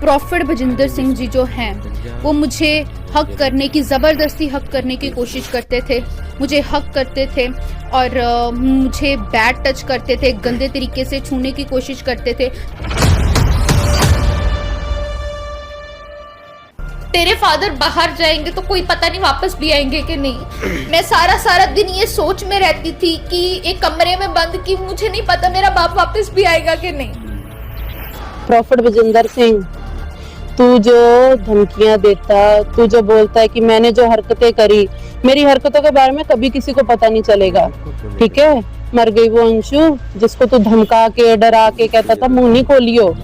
Profit भजिंदर Singh ji जो हैं वो मुझे हक करने की, ज़बरदस्ती हक करने की कोशिश करते थे, मुझे हक करते थे और मुझे बैड टच करते थे, गंदे तरीके से छूने की कोशिश करते थे। तेरे फादर बाहर जाएंगे तो कोई पता नहीं वापस भी आएंगे कि नहीं। मैं सारा दिन ये सोच में रहती थी कि एक कमरे में बंद, कि मुझे नहीं पता मेरा बाप वापस भी आएगा कि नहीं। प्रॉफिट भजिंदर सिंह, तू जो धमकियां देता, तू जो बोलता है कि मैंने जो हरकतें करी, मेरी हरकतों के बारे में कभी किसी को पता नहीं चलेगा, ठीक है। मर गई वो अंशु जिसको तू धमका के डरा के कहता था मुंह नहीं खोलियो।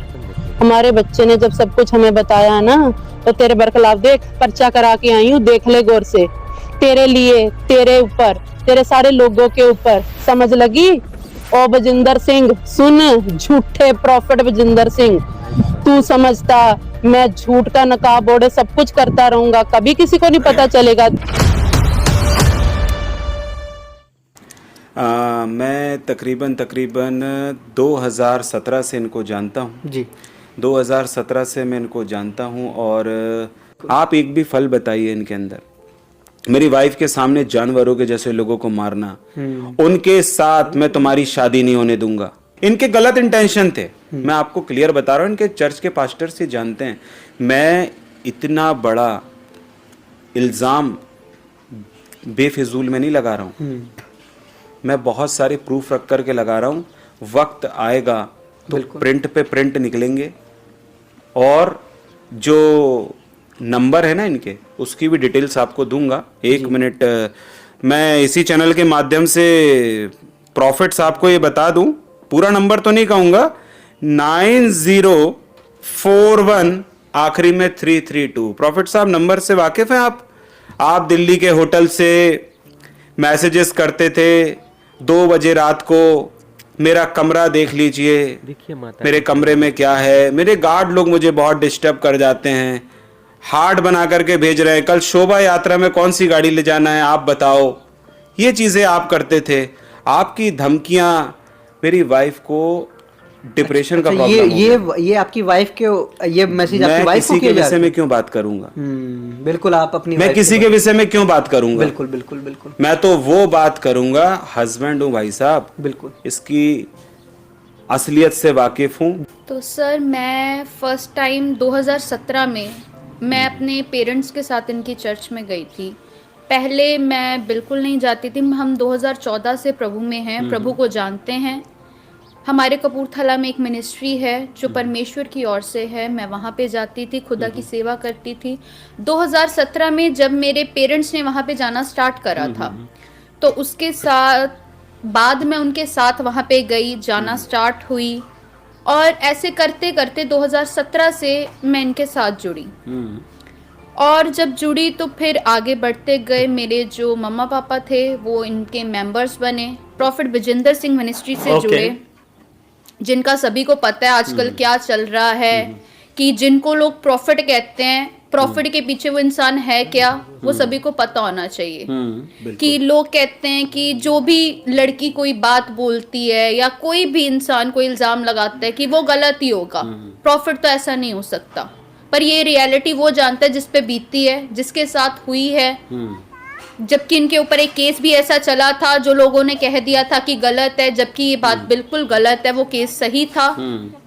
हमारे बच्चे ने जब सब कुछ हमें बताया ना, तो तेरे बरखलाफ देख पर्चा करा के आई हूँ, देख ले गौर से, तेरे लिए, तेरे ऊपर, तेरे सारे लोगों के ऊपर। समझ लगी? ओ भजिंदर सिंह सुन, झूठे प्रॉफिट भजिंदर सिंह, तू समझता मैं झूठ का नकाब ओढ़े सब कुछ करता रहूंगा, कभी किसी को नहीं पता चलेगा। मैं तकरीबन 2017 से इनको जानता हूँ जी। 2017 से मैं इनको जानता हूँ। और आप एक भी फल बताइए इनके अंदर। मेरी वाइफ के सामने जानवरों के जैसे लोगों को मारना, उनके साथ मैं तुम्हारी शादी नहीं होने दूंगा, इनके गलत इंटेंशन थे। मैं आपको क्लियर बता रहा हूँ, इनके चर्च के पास्टर से जानते हैं। मैं इतना बड़ा इल्ज़ाम बेफिजूल में नहीं लगा रहा हूँ, मैं बहुत सारे प्रूफ रख कर के लगा रहा हूँ। वक्त आएगा तो प्रिंट पे प्रिंट निकलेंगे, और जो नंबर है ना इनके, उसकी भी डिटेल्स आपको दूंगा। एक मिनट, मैं इसी चैनल के माध्यम से प्रॉफिट साहब को ये बता दूं, पूरा नंबर तो नहीं कहूँगा, 9041 आखिरी में 332। प्रॉफिट साहब नंबर से वाकिफ हैं आप दिल्ली के होटल से मैसेजेस करते थे 2 बजे रात को, मेरा कमरा देख लीजिए, मेरे कमरे में क्या है, मेरे गार्ड लोग मुझे बहुत डिस्टर्ब कर जाते हैं, हार्ट बना करके भेज रहे हैं, कल शोभा यात्रा में कौन सी गाड़ी ले जाना है आप बताओ। ये चीज़ें आप करते थे। आपकी धमकियां मेरी वाइफ को डिप्रेशन का प्रॉब्लम ये आपकी वाइफ के, ये मैसेज आपकी वाइफ को किसी के विषय में क्यों बात करूंगा? बिल्कुल, आप अपनी, मैं किसी के विषय में क्यों बात करूंगा? बिल्कुल बिल्कुल बिल्कुल, मैं तो वो बात करूंगा, हस्बैंड हूँ भाई साहब, बिल्कुल इसकी असलियत से वाकिफ हूँ। तो सर मैं फर्स्ट टाइम 2017 में मैं अपने पेरेंट्स के साथ इनकी चर्च में गई थी। पहले मैं बिल्कुल नहीं जाती थी। हम 2014 से प्रभु में हैं, प्रभु को जानते हैं। हमारे कपूरथला में एक मिनिस्ट्री है जो परमेश्वर की ओर से है, मैं वहाँ पे जाती थी, खुदा की सेवा करती थी। 2017 में जब मेरे पेरेंट्स ने वहाँ पे जाना स्टार्ट करा था, तो उसके साथ बाद मैं उनके साथ वहाँ पे गई, जाना स्टार्ट हुई, और ऐसे करते करते 2017 से मैं इनके साथ जुड़ी। और जब जुड़ी तो फिर आगे बढ़ते गए। मेरे जो मम्मा पापा थे वो इनके मेंबर्स बने, प्रॉफिट भजिंदर सिंह मिनिस्ट्री से जुड़े, जिनका सभी को पता है आजकल क्या चल रहा है, कि जिनको लोग प्रॉफिट कहते हैं, प्रॉफिट के पीछे वो इंसान है क्या, वो सभी को पता होना चाहिए। कि लोग कहते हैं कि जो भी लड़की कोई बात बोलती है या कोई भी इंसान कोई इल्जाम लगाता है कि वो गलत ही होगा, प्रॉफिट तो ऐसा नहीं हो सकता। पर ये रियलिटी वो जानता है जिस पे बीतती है, जिसके साथ हुई है। जबकि इनके ऊपर एक केस भी ऐसा चला था जो लोगों ने कह दिया था कि गलत है, जबकि ये बात बिल्कुल गलत है, वो केस सही था।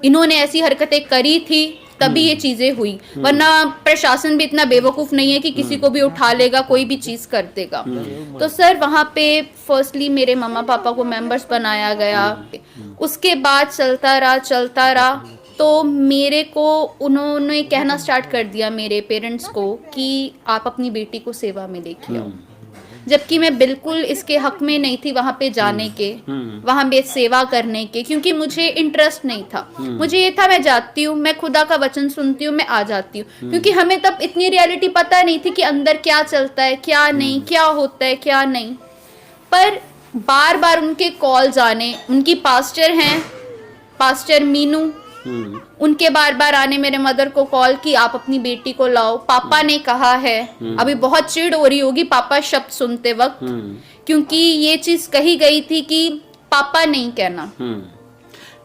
इन्होंने ऐसी हरकतें करी थी तभी ये चीजें हुई, वरना प्रशासन भी इतना बेवकूफ नहीं है कि किसी को भी उठा लेगा, कोई भी चीज कर देगा। तो सर वहाँ पे फर्स्टली मेरे मम्मा पापा को मेंबर्स बनाया गया, उसके बाद चलता रहा, तो मेरे को उन्होंने कहना स्टार्ट कर दिया मेरे पेरेंट्स को कि आप अपनी बेटी को सेवा में लेके आओ। जबकि मैं बिल्कुल इसके हक में नहीं थी वहाँ पे जाने के, वहाँ पे सेवा करने के, क्योंकि मुझे इंटरेस्ट नहीं था। मुझे ये था मैं जाती हूँ, मैं खुदा का वचन सुनती हूँ, मैं आ जाती हूँ, क्योंकि हमें तब इतनी रियलिटी पता नहीं थी कि अंदर क्या चलता है, क्या नहीं, क्या होता है, क्या नहीं। पर बार बार उनके कॉल्स आने, उनकी पास्टर हैं, पास्टर मीनू, उनके बार बार आने मेरे मदर को कॉल की आप अपनी बेटी को लाओ, पापा ने कहा है। अभी बहुत चिढ़ हो रही होगी पापा शब्द सुनते वक्त, क्योंकि ये चीज कही गई थी कि पापा नहीं कहना।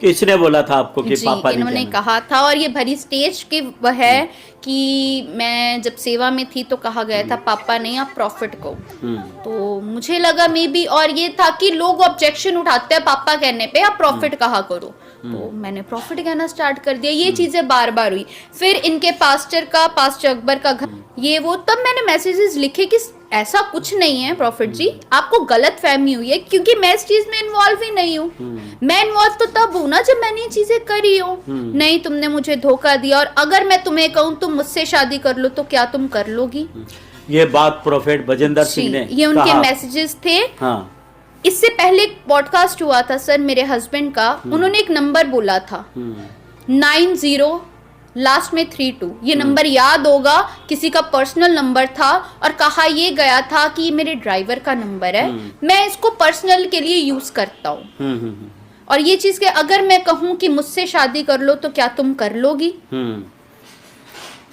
किसने बोला था आपको कि जी, पापा नहीं इन्होंने जाना? कहा था, और ये भरी स्टेज के वह है कि मैं जब सेवा में थी तो कहा गया था पापा नहीं, आप प्रॉफिट को। तो मुझे लगा मे बी, और ये था कि लोग ऑब्जेक्शन उठाते हैं पापा कहने पे, आप प्रॉफिट कहा करो। तो मैंने प्रॉफिट कहना स्टार्ट कर दिया। ये चीजें बार बार हुई। फिर इनके पास्टर अकबर का घर, ये वो, तब मैंने मैसेजेस लिखे कि ऐसा कुछ नहीं है प्रॉफिट जी, आपको गलत फहमी हुई है, क्योंकि मैं इस चीज में इन्वॉल्व ही नहीं हूँ। मैं इन्वॉल्व तो तब हूँ ना जब मैंने ये चीजें करी हो। नहीं, तुमने मुझे धोखा दिया, और अगर मैं तुम्हें कहूँ तुम मुझसे शादी कर लो तो क्या तुम कर लोगी? ये बात प्रोफेट बजिंदर सिंह ने ये उनके कहा। मैसेजेस थे। हाँ, इससे पहले एक पॉडकास्ट हुआ था सर मेरे हस्बैंड का, उन्होंने एक नंबर बोला था 90 लास्ट में 32। ये नंबर याद होगा, किसी का पर्सनल नंबर था, और कहा ये गया था कि ये मेरे ड्राइवर का नंबर है, मैं इसको पर्सनल के लिए यूज करता हूँ। और ये चीज के अगर मैं कहूँ कि मुझसे शादी कर लो तो क्या तुम कर लोगी?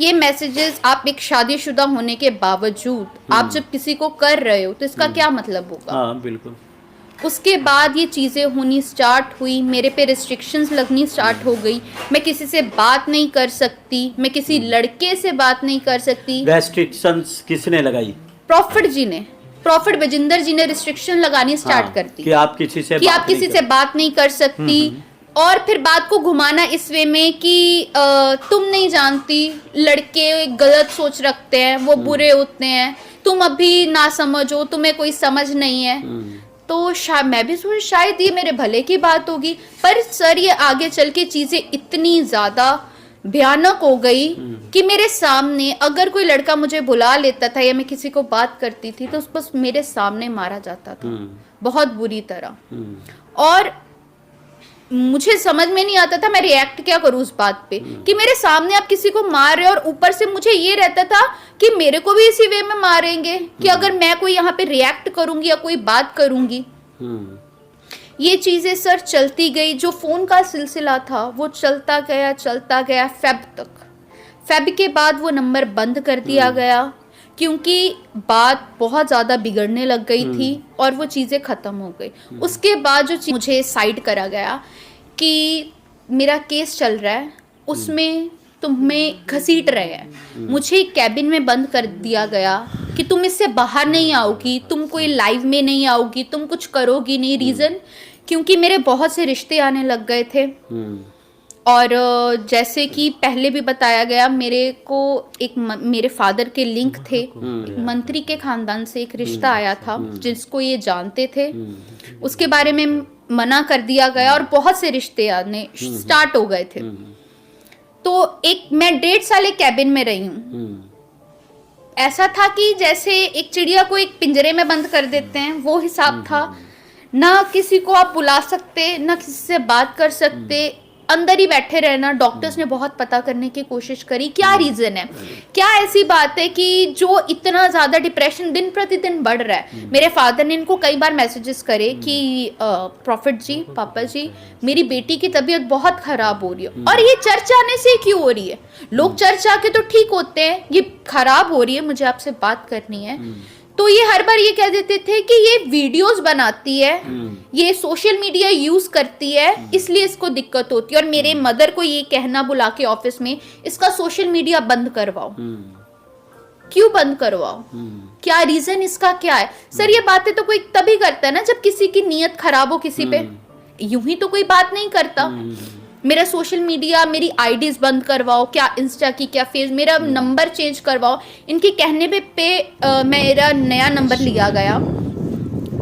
ये मैसेजेस आप एक शादीशुदा होने के बावजूद आप जब किसी को कर रहे हो तो इसका क्या मतलब होगा? हाँ, बिल्कुल। उसके बाद ये चीज़ें होनी स्टार्ट हुई, मेरे पे रिस्ट्रिक्शंस लगनी स्टार्ट हो गई। मैं किसी से बात नहीं कर सकती, मैं किसी लड़के से बात नहीं कर सकती। रेस्ट्रिक्शंस किसने लगाई? प्रॉफिट जी ने, प्रॉफिट बजिंदर जी ने रिस्ट्रिक्शन लगानी स्टार्ट कर दी कि आप किसी से कि आप किसी से बात नहीं कर सकती। और फिर बात को घुमाना इस वे में कि तुम नहीं जानती, लड़के गलत सोच रखते हैं, वो बुरे होते हैं, तुम अभी ना समझो, तुम्हें कोई समझ नहीं है। तो मैं भी सोच शायद ये मेरे भले की बात होगी, पर सर ये आगे चल के चीजें इतनी ज्यादा भयानक हो गई कि मेरे सामने अगर कोई लड़का मुझे बुला लेता था या मैं किसी को बात करती थी तो उस बस मेरे सामने मारा जाता था, बहुत बुरी तरह। और मुझे समझ में नहीं आता था मैं रिएक्ट क्या करूं उस बात पे कि मेरे सामने आप किसी को मार रहे हो, और ऊपर से मुझे ये रहता था कि मेरे को भी इसी वे में मारेंगे कि अगर मैं कोई यहाँ पे रिएक्ट करूंगी या कोई बात करूंगी। ये चीजें सर चलती गई। जो फोन का सिलसिला था वो चलता गया फेब तक। फेब के बाद वो नंबर बंद कर दिया गया क्योंकि बात बहुत ज़्यादा बिगड़ने लग गई थी और वो चीज़ें ख़त्म हो गई। उसके बाद जो मुझे साइड करा गया कि मेरा केस चल रहा है, उसमें तुम्हें घसीट रहे हैं, मुझे कैबिन में बंद कर दिया गया कि तुम इससे बाहर नहीं आओगी, तुम कोई लाइव में नहीं आओगी, तुम कुछ करोगी नहीं। रीज़न क्योंकि मेरे बहुत से रिश्ते आने लग गए थे। और जैसे कि पहले भी बताया गया, मेरे को एक मेरे फादर के लिंक थे, एक मंत्री के खानदान से एक रिश्ता आया था जिसको ये जानते थे, उसके बारे में मना कर दिया गया और बहुत से रिश्ते आने स्टार्ट हो गए थे। तो मैं 1.5 साल एक कैबिन में रही हूँ। ऐसा था कि जैसे एक चिड़िया को एक पिंजरे में बंद कर देते हैं, वो हिसाब था। ना किसी को आप बुला सकते, ना किसी से बात कर सकते, अंदर ही बैठे रहना। डॉक्टर्स ने बहुत पता करने की कोशिश करी क्या रीजन है, क्या ऐसी बात है कि जो इतना ज्यादा डिप्रेशन दिन प्रतिदिन बढ़ रहा है। मेरे फादर ने इनको कई बार मैसेजेस करे कि प्रॉफिट जी, पापा जी, मेरी बेटी की तबीयत बहुत खराब हो रही है। और ये चर्चा आने से क्यों हो रही है? लोग चर्चा के तो ठीक होते हैं, ये खराब हो रही है, मुझे आपसे बात करनी है। तो ये हर बार ये कह देते थे कि ये वीडियोस बनाती है, ये सोशल मीडिया यूज करती है, इसलिए इसको दिक्कत होती है। और मेरे मदर को ये कहना बुला के ऑफिस में, इसका सोशल मीडिया बंद करवाओ। क्यों बंद करवाओ? क्या रीजन इसका क्या है? सर ये बातें तो कोई तभी करता है ना जब किसी की नीयत खराब हो किसी पे, यूं ही तो कोई बात नहीं करता। मेरा सोशल मीडिया, मेरी आईडीज बंद करवाओ, क्या इंस्टा की क्या फेस, मेरा नंबर चेंज करवाओ। इनके कहने पे मेरा नया नंबर लिया गया।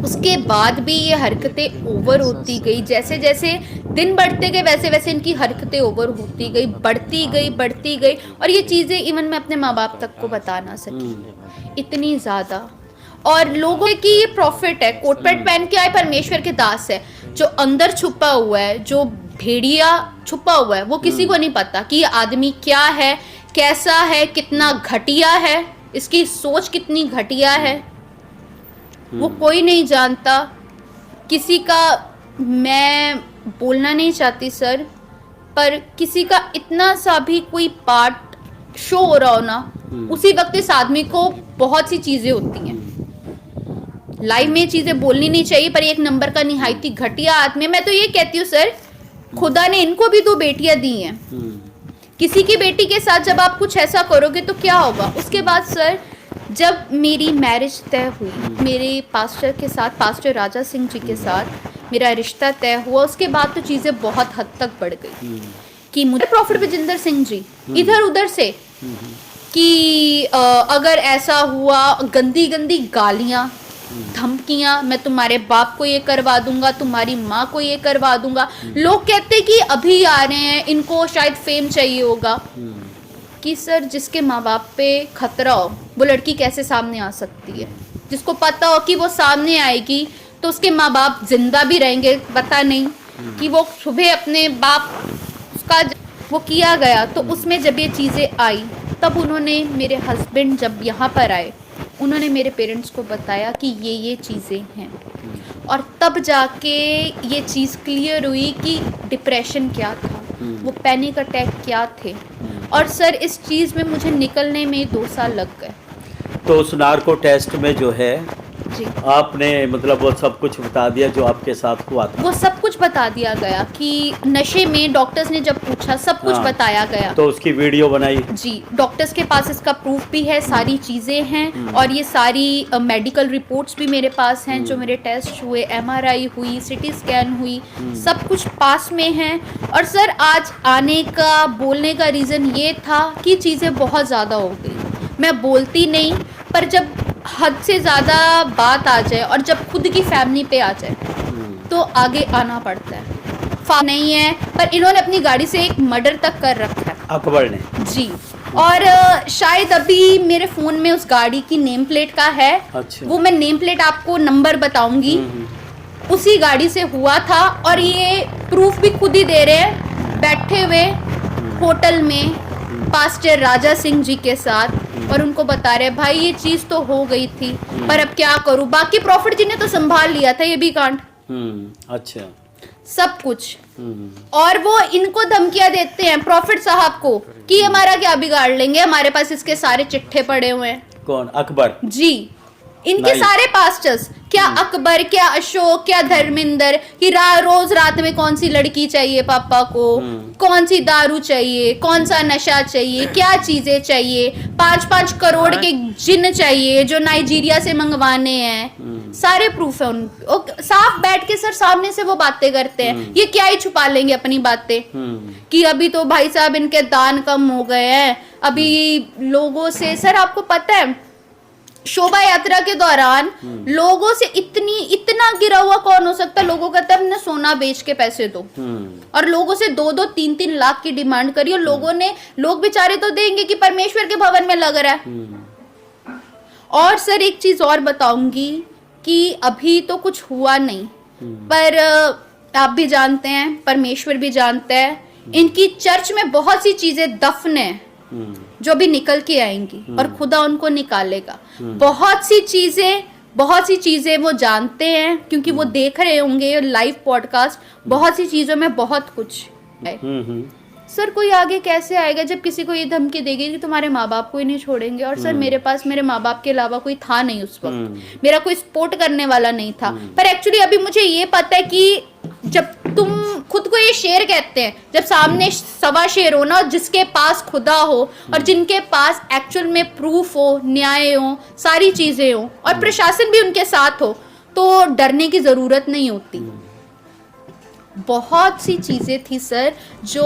उसके बाद भी ये हरकतें ओवर होती गई। जैसे जैसे दिन बढ़ते गए वैसे वैसे इनकी हरकतें ओवर होती गई, बढ़ती गई। और ये चीज़ें इवन मैं अपने माँ बाप तक को बता ना सकी, इतनी ज़्यादा। और लोगों की ये प्रॉफिट है, कोट पैंट पहन के आए परमेश्वर के दास है, जो अंदर छुपा हुआ है, जो भेड़िया छुपा हुआ है, वो किसी को नहीं पता कि ये आदमी क्या है, कैसा है, कितना घटिया है, इसकी सोच कितनी घटिया है, वो कोई नहीं जानता। किसी का, मैं बोलना नहीं चाहती सर, पर किसी का इतना सा भी कोई पार्ट शो हो रहा हो ना, उसी वक्त इस आदमी को बहुत सी चीजें होती हैं। लाइव में चीजें बोलनी नहीं चाहिए, पर एक नंबर का निहायती घटिया आदमी। मैं तो ये कहती हूँ सर खुदा ने इनको भी 2 बेटियां दी हैं। किसी की बेटी के साथ जब आप कुछ ऐसा करोगे तो क्या होगा। उसके बाद सर जब मेरी मैरिज तय हुई, मेरे पास्टर के साथ, पास्टर राजा सिंह जी के साथ मेरा रिश्ता तय हुआ, उसके बाद तो चीज़ें बहुत हद तक बढ़ गई कि मुझे प्रॉफिट विजेंदर सिंह जी इधर उधर से कि अगर ऐसा हुआ, गंदी गंदी गालियाँ, धमकियाँ, मैं तुम्हारे बाप को ये करवा दूंगा, तुम्हारी माँ को ये करवा दूंगा। लोग कहते कि अभी आ रहे हैं, इनको शायद फेम चाहिए होगा। कि सर जिसके माँ बाप पे खतरा हो वो लड़की कैसे सामने आ सकती है। जिसको पता हो कि वो सामने आएगी तो उसके माँ बाप जिंदा भी रहेंगे, पता नहीं कि वो सुबह अपने बाप का वो किया गया। तो उसमें जब ये चीज़ें आई तब उन्होंने, मेरे हस्बैंड जब यहाँ पर आए, उन्होंने मेरे पेरेंट्स को बताया कि ये चीज़ें हैं। और तब जाके ये चीज़ क्लियर हुई कि डिप्रेशन क्या था, वो पैनिक अटैक क्या थे। और सर इस चीज़ में मुझे निकलने में 2 साल लग गए। तो उस नार्को टेस्ट में जो है जी, आपने मतलब वो सब कुछ बता दिया जो आपके साथ हुआ था? वो सब कुछ बता दिया गया कि नशे में, डॉक्टर्स ने जब पूछा सब कुछ हाँ। बताया गया। तो उसकी वीडियो बनाई? जी, डॉक्टर्स के पास इसका प्रूफ भी है, सारी चीज़ें हैं। और ये सारी मेडिकल रिपोर्ट्स भी मेरे पास हैं, जो मेरे टेस्ट हुए, MRI हुई, CT स्कैन हुई, सब कुछ पास में है। और सर आज आने का, बोलने का रीज़न ये था कि चीज़ें बहुत ज़्यादा हो गई। मैं बोलती नहीं, पर जब हद से ज़्यादा बात आ जाए और जब खुद की फैमिली पे आ जाए तो आगे आना पड़ता है। नहीं है, पर इन्होंने अपनी गाड़ी से एक मर्डर तक कर रखा है, अकबर ने? जी। और शायद अभी मेरे फ़ोन में उस गाड़ी की नेम प्लेट का है। अच्छा। वो मैं नेम प्लेट आपको नंबर बताऊंगी। उसी गाड़ी से हुआ था। और ये प्रूफ भी खुद ही दे रहे हैं, बैठे हुए होटल में पास्टर राजा सिंह जी के साथ, और उनको बता रहे भाई ये चीज़ तो हो गई थी, पर अब क्या करूं। बाकी प्रॉफिट जी ने तो संभाल लिया था ये भी कांड, अच्छा। सब कुछ। और वो इनको धमकियां देते हैं प्रॉफिट साहब को कि हमारा क्या बिगाड़ लेंगे, हमारे पास इसके सारे चिट्ठे पड़े हुए हैं। कौन? अकबर? जी, इनके नहीं। सारे पास्टर्स, क्या अकबर, क्या अशोक, क्या धर्मेंद्र, कि रोज रात में कौन सी लड़की चाहिए पापा को, कौन सी दारू चाहिए, कौन सा नशा चाहिए, क्या चीजें चाहिए, 5-5 करोड़ के जिन चाहिए जो नाइजीरिया से मंगवाने हैं। सारे प्रूफ है उनके, साफ बैठ के सर सामने से वो बातें करते हैं। ये क्या ही छुपा लेंगे अपनी बातें कि अभी तो भाई साहब इनके दान कम हो गए हैं। अभी लोगों से, सर आपको पता है शोभा यात्रा के दौरान लोगों से इतना गिरा हुआ कौन हो सकता है। लोगों का तब ना सोना बेच के पैसे दो, और लोगों से 2-2, 3-3 लाख की डिमांड करी। और लोग बेचारे तो देंगे कि परमेश्वर के भवन में लग रहा है। और सर एक चीज और बताऊंगी कि अभी तो कुछ हुआ नहीं, पर आप भी जानते हैं, परमेश्वर भी जानता है, इनकी चर्च में बहुत सी चीजें दफन है जो भी निकल के आएंगी, और खुदा उनको निकालेगा। बहुत सी चीजें वो जानते हैं, क्योंकि वो देख रहे होंगे लाइव पॉडकास्ट। बहुत सी चीजों में बहुत कुछ है। सर कोई आगे कैसे आएगा जब किसी को ये धमकी देगी कि तुम्हारे माँ बाप को ही नहीं छोड़ेंगे। और सर मेरे पास मेरे माँ बाप के अलावा कोई था नहीं उस वक्त, मेरा कोई सपोर्ट करने वाला नहीं था। पर एक्चुअली अभी मुझे ये पता है कि जब तुम खुद को ये शेर कहते हैं, जब सामने सवा शेर हो ना, जिसके पास खुदा हो और जिनके पास एक्चुअल में प्रूफ हो, न्याय हो, सारी चीजें हो, और प्रशासन भी उनके साथ हो, तो डरने की जरूरत नहीं होती। बहुत सी चीजें थी सर जो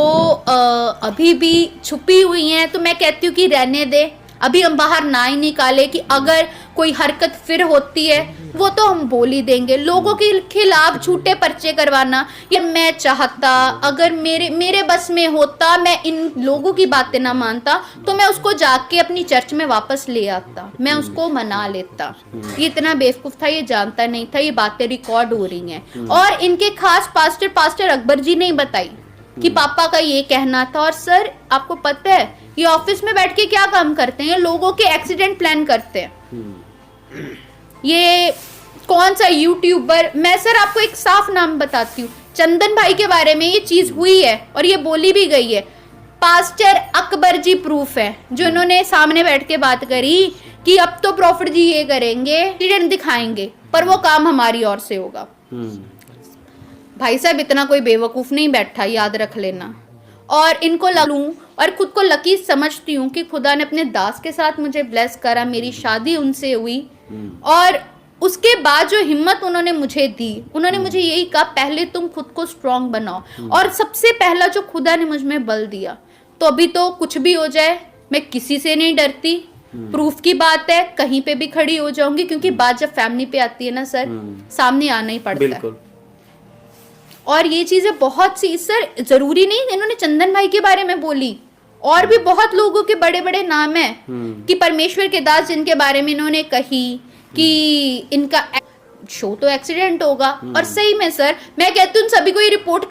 अभी भी छुपी हुई हैं। तो मैं कहती हूँ कि रहने दे, अभी हम बाहर ना ही निकाले कि अगर कोई हरकत फिर होती है वो तो हम बोल ही देंगे। लोगों के खिलाफ झूठे पर्चे करवाना, ये मैं चाहता, अगर मेरे बस में होता, मैं इन लोगों की बातें ना मानता, तो मैं उसको जाके अपनी चर्च में वापस ले आता, मैं उसको मना लेता। ये इतना बेवकूफ था, ये जानता नहीं था, ये बातें रिकॉर्ड हो रही हैं। और इनके खास पास्टर अकबर जी ने ही बताई कि पापा का ये कहना था। और सर आपको पता है ये ऑफिस में बैठ के क्या काम करते हैं, लोगों के एक्सीडेंट प्लान करते हैं। ये कौन सा यूट्यूबर, मैं सर आपको एक साफ नाम बताती हूँ, चंदन भाई के बारे में ये चीज हुई है और ये बोली भी गई है। पास्टर अकबर जी प्रूफ है, जो इन्होंने सामने बैठ के बात करी कि अब तो प्रॉफिट जी ये करेंगे, एक्सीडेंट दिखाएंगे, पर वो काम हमारी ओर से होगा। भाई साहब इतना कोई बेवकूफ़ नहीं बैठा, याद रख लेना। और इनको लूँ और खुद को लकी समझती हूँ कि खुदा ने अपने दास के साथ मुझे ब्लेस करा, मेरी शादी उनसे हुई। और उसके बाद जो हिम्मत उन्होंने मुझे दी, उन्होंने मुझे यही कहा पहले तुम खुद को स्ट्रांग बनाओ। और सबसे पहला जो खुदा ने मुझ में बल दिया, तो अभी तो कुछ भी हो जाए मैं किसी से नहीं डरती। प्रूफ की बात है, कहीं पे भी खड़ी हो जाऊंगी, क्योंकि बात जब फैमिली पे आती है ना सर, सामने आना ही पड़ता है। बिल्कुल। और ये चीजें बहुत सी सर, जरूरी नहीं इन्होंने चंदन भाई के बारे में बोली, और भी बहुत लोगों के बड़े बड़े नाम हैं कि परमेश्वर के दास जिनके बारे में इन्होंने कही कि इनका शो तो एक्सीडेंट होगा। और सही में सर मैं कहती हूँ सभी को ये रिपोर्ट